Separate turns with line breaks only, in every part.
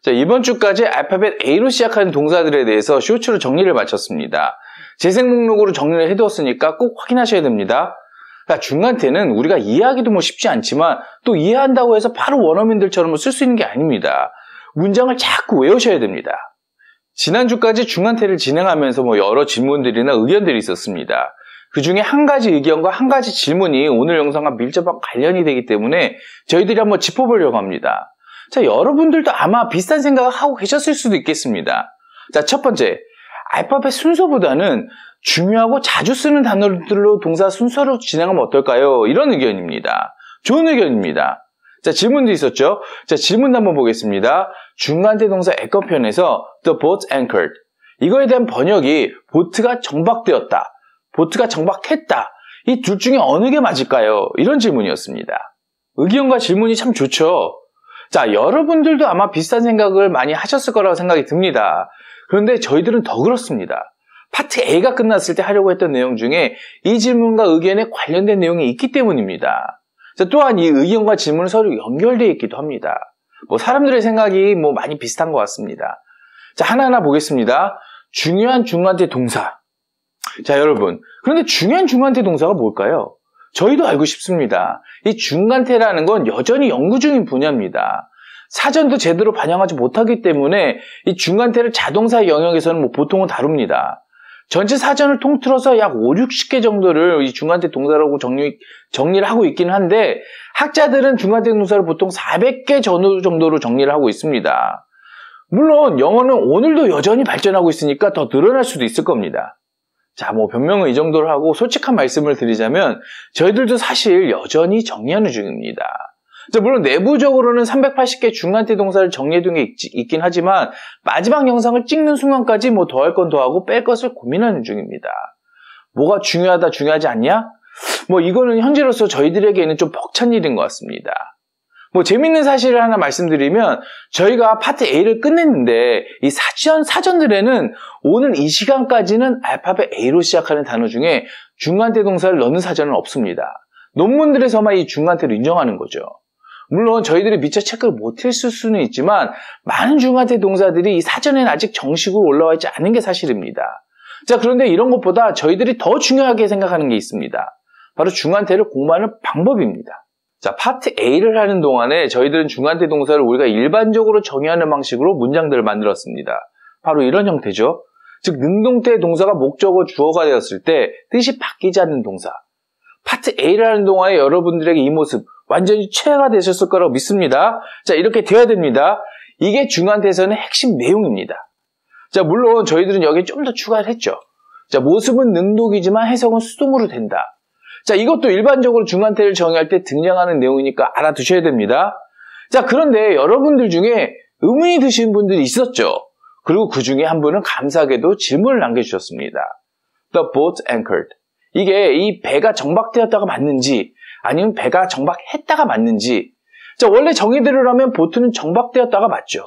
자, 이번 주까지 알파벳 A로 시작하는 동사들에 대해서 쇼츠로 정리를 마쳤습니다. 재생 목록으로 정리를 해두었으니까 꼭 확인하셔야 됩니다. 자, 중간태는 우리가 이해하기도 쉽지 않지만 또 이해한다고 해서 바로 원어민들처럼 쓸 수 있는 게 아닙니다. 문장을 자꾸 외우셔야 됩니다. 지난주까지 중간태를 진행하면서 여러 질문들이나 의견들이 있었습니다. 그 중에 한 가지 의견과 한 가지 질문이 오늘 영상과 밀접한 관련이 되기 때문에 저희들이 한번 짚어보려고 합니다. 자, 여러분들도 아마 비슷한 생각을 하고 계셨을 수도 있겠습니다. 자, 첫 번째, 알파벳 순서보다는 중요하고 자주 쓰는 단어들로 동사 순서로 진행하면 어떨까요? 이런 의견입니다. 좋은 의견입니다. 자, 질문도 있었죠? 자, 질문도 한번 보겠습니다. 중간태 동사 애건편에서 the boat anchored. 이거에 대한 번역이 보트가 정박되었다, 보트가 정박했다. 이 둘 중에 어느 게 맞을까요? 이런 질문이었습니다. 의견과 질문이 참 좋죠? 자, 여러분들도 아마 비슷한 생각을 많이 하셨을 거라고 생각이 듭니다. 그런데 저희들은 더 그렇습니다. 파트 A가 끝났을 때 하려고 했던 내용 중에 이 질문과 의견에 관련된 내용이 있기 때문입니다. 자, 또한 이 의견과 질문은 서로 연결되어 있기도 합니다. 사람들의 생각이 많이 비슷한 것 같습니다. 자, 하나하나 보겠습니다. 중요한 중간태 동사. 자, 여러분, 그런데 중요한 중간태 동사가 뭘까요? 저희도 알고 싶습니다. 이 중간태라는 건 여전히 연구 중인 분야입니다. 사전도 제대로 반영하지 못하기 때문에 이 중간태를 자동사 영역에서는 보통은 다룹니다. 전체 사전을 통틀어서 약 5, 60개 정도를 이 중간태 동사라고 정리를 하고 있기는 한데 학자들은 중간태 동사를 보통 400개 정도로 정리를 하고 있습니다. 물론 영어는 오늘도 여전히 발전하고 있으니까 더 늘어날 수도 있을 겁니다. 자, 변명은 이 정도로 하고 솔직한 말씀을 드리자면 저희들도 사실 여전히 정리하는 중입니다. 자, 물론 내부적으로는 380개 중간태 동사를 정리해둔 게 있긴 하지만 마지막 영상을 찍는 순간까지 더할 건 더하고 뺄 것을 고민하는 중입니다. 뭐가 중요하다, 중요하지 않냐? 이거는 현재로서 저희들에게는 좀 벅찬 일인 것 같습니다. 재밌는 사실을 하나 말씀드리면 저희가 파트 A를 끝냈는데 이 사전들에는 오늘 이 시간까지는 알파벳 A로 시작하는 단어 중에 중간태 동사를 넣는 사전은 없습니다. 논문들에서만 이 중간태를 인정하는 거죠. 물론 저희들이 미처 체크를 못했을 수는 있지만 많은 중간태 동사들이 이 사전에는 아직 정식으로 올라와 있지 않은 게 사실입니다. 자, 그런데 이런 것보다 저희들이 더 중요하게 생각하는 게 있습니다. 바로 중간태를 공부하는 방법입니다. 자, 파트 A를 하는 동안에 저희들은 중간태 동사를 우리가 일반적으로 정의하는 방식으로 문장들을 만들었습니다. 바로 이런 형태죠. 즉, 능동태 동사가 목적어 주어가 되었을 때 뜻이 바뀌지 않는 동사. 파트 A를 하는 동안에 여러분들에게 이 모습 완전히 체화가 되셨을 거라고 믿습니다. 자, 이렇게 돼야 됩니다. 이게 중간태에서는 핵심 내용입니다. 자, 물론 저희들은 여기에 좀 더 추가를 했죠. 자, 모습은 능동이지만 해석은 수동으로 된다. 자, 이것도 일반적으로 중간태를 정의할 때 등장하는 내용이니까 알아두셔야 됩니다. 자, 그런데 여러분들 중에 의문이 드시는 분들이 있었죠. 그리고 그 중에 한 분은 감사하게도 질문을 남겨주셨습니다. The boat anchored. 이게 이 배가 정박되었다가 맞는지 아니면 배가 정박했다가 맞는지. 자, 원래 정의대로라면 보트는 정박되었다가 맞죠.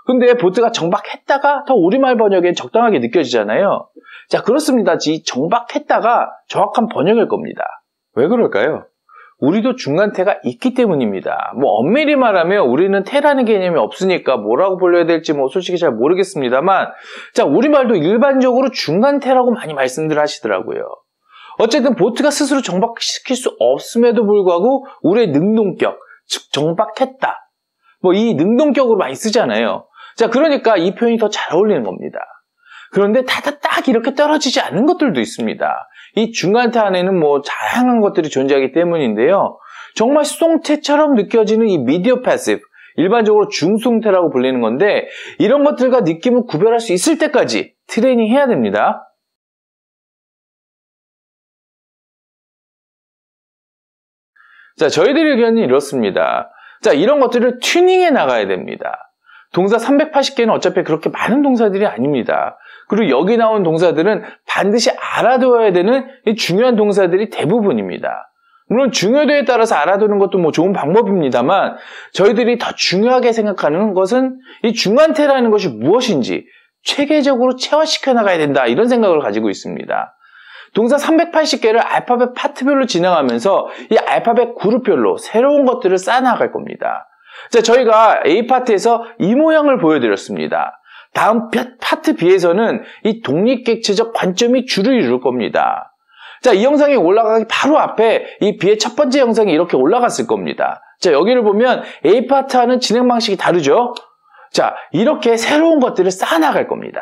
근데 보트가 정박했다가 더 우리말 번역에 적당하게 느껴지잖아요. 자, 그렇습니다. 이 정박했다가 정확한 번역일 겁니다. 왜 그럴까요? 우리도 중간태가 있기 때문입니다. 엄밀히 말하면 우리는 태라는 개념이 없으니까 뭐라고 불러야 될지 솔직히 잘 모르겠습니다만, 자, 우리말도 일반적으로 중간태라고 많이 말씀들 하시더라고요. 어쨌든 보트가 스스로 정박시킬 수 없음에도 불구하고 우리의 능동격, 즉 정박했다. 이 능동격으로 많이 쓰잖아요. 자, 그러니까 이 표현이 더 잘 어울리는 겁니다. 그런데 딱 이렇게 떨어지지 않는 것들도 있습니다. 이 중간태 안에는 다양한 것들이 존재하기 때문인데요. 정말 수동태처럼 느껴지는 이 미디어 패시브, 일반적으로 중수동태라고 불리는 건데 이런 것들과 느낌을 구별할 수 있을 때까지 트레이닝 해야 됩니다. 자, 저희들의 의견은 이렇습니다. 자, 이런 것들을 튜닝해 나가야 됩니다. 동사 380개는 어차피 그렇게 많은 동사들이 아닙니다. 그리고 여기 나온 동사들은 반드시 알아둬야 되는 이 중요한 동사들이 대부분입니다. 물론 중요도에 따라서 알아두는 것도 좋은 방법입니다만 저희들이 더 중요하게 생각하는 것은 이 중간태라는 것이 무엇인지 체계적으로 체화시켜 나가야 된다, 이런 생각을 가지고 있습니다. 동사 380개를 알파벳 파트별로 진행하면서 이 알파벳 그룹별로 새로운 것들을 쌓아나갈 겁니다. 자, 저희가 A파트에서 이 모양을 보여드렸습니다. 다음 파트 B에서는 이 독립객체적 관점이 주를 이룰 겁니다. 자, 이 영상이 올라가기 바로 앞에 이 B의 첫 번째 영상이 이렇게 올라갔을 겁니다. 자, 여기를 보면 A파트와는 진행 방식이 다르죠? 자, 이렇게 새로운 것들을 쌓아나갈 겁니다.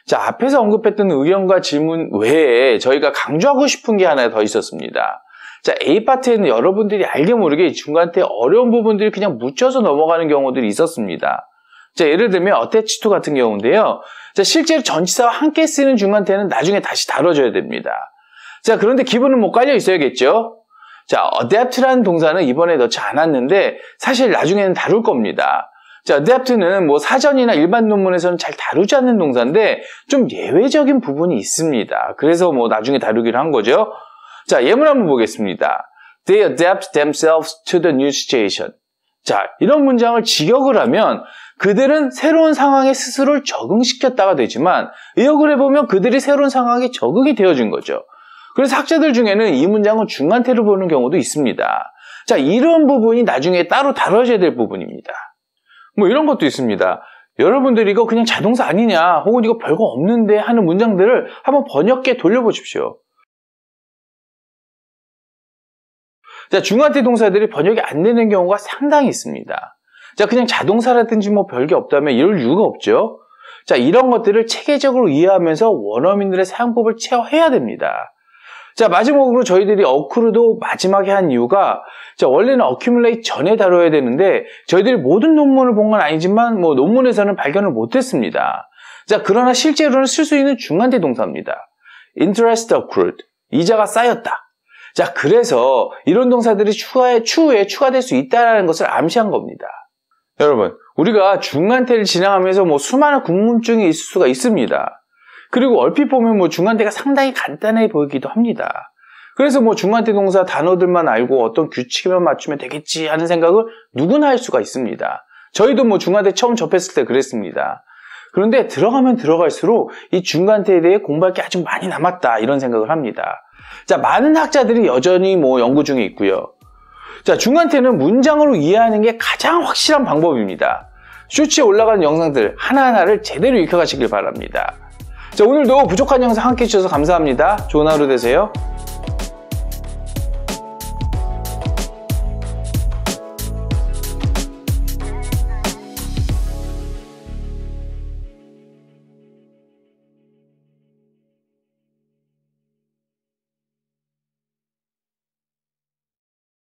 자, 앞에서 언급했던 의견과 질문 외에 저희가 강조하고 싶은 게 하나 더 있었습니다. 자, A파트에는 여러분들이 알게 모르게 중간때 어려운 부분들이 그냥 묻혀서 넘어가는 경우들이 있었습니다. 자, 예를 들면 attach to 같은 경우인데요. 자, 실제로 전치사와 함께 쓰는 중간태는 나중에 다시 다뤄줘야 됩니다. 자, 그런데 기본은 뭐 깔려 있어야겠죠? 자, adapt라는 동사는 이번에 넣지 않았는데 사실 나중에는 다룰 겁니다. 자, adapt는 뭐 사전이나 일반 논문에서는 잘 다루지 않는 동사인데 좀 예외적인 부분이 있습니다. 그래서 뭐 나중에 다루기로 한 거죠. 자, 예문 한번 보겠습니다. They adapt themselves to the new situation. 자, 이런 문장을 직역을 하면 그들은 새로운 상황에 스스로를 적응시켰다가 되지만 의역을 해보면 그들이 새로운 상황에 적응이 되어진 거죠. 그래서 학자들 중에는 이 문장은 중간태로 보는 경우도 있습니다. 자, 이런 부분이 나중에 따로 다뤄져야 될 부분입니다. 뭐 이런 것도 있습니다. 여러분들이 이거 그냥 자동사 아니냐 혹은 이거 별거 없는데 하는 문장들을 한번 번역기에 돌려보십시오. 자, 중간태 동사들이 번역이 안 되는 경우가 상당히 있습니다. 자, 그냥 자동사라든지 뭐 별게 없다면 이럴 이유가 없죠. 자, 이런 것들을 체계적으로 이해하면서 원어민들의 사용법을 체화해야 됩니다. 자, 마지막으로 저희들이 어크루도 마지막에 한 이유가 자, 원래는 accumulate 전에 다뤄야 되는데 저희들이 모든 논문을 본 건 아니지만 뭐 논문에서는 발견을 못했습니다. 자, 그러나 실제로는 쓸 수 있는 중간태 동사입니다. interest accrued, 이자가 쌓였다. 자, 그래서 이런 동사들이 추후에 추가될 수 있다는 것을 암시한 겁니다. 여러분, 우리가 중간태를 진행하면서 뭐 수많은 궁금증이 있을 수가 있습니다. 그리고 얼핏 보면 뭐 중간태가 상당히 간단해 보이기도 합니다. 그래서 뭐 중간태 동사 단어들만 알고 어떤 규칙에만 맞추면 되겠지 하는 생각을 누구나 할 수가 있습니다. 저희도 뭐 중간태 처음 접했을 때 그랬습니다. 그런데 들어가면 들어갈수록 이 중간태에 대해 공부할 게 아직 많이 남았다 이런 생각을 합니다. 자, 많은 학자들이 여전히 뭐 연구 중에 있고요. 자, 중간태는 문장으로 이해하는 게 가장 확실한 방법입니다. 쇼츠에 올라가는 영상들 하나하나를 제대로 익혀가시길 바랍니다. 자, 오늘도 부족한 영상 함께 해주셔서 감사합니다. 좋은 하루 되세요.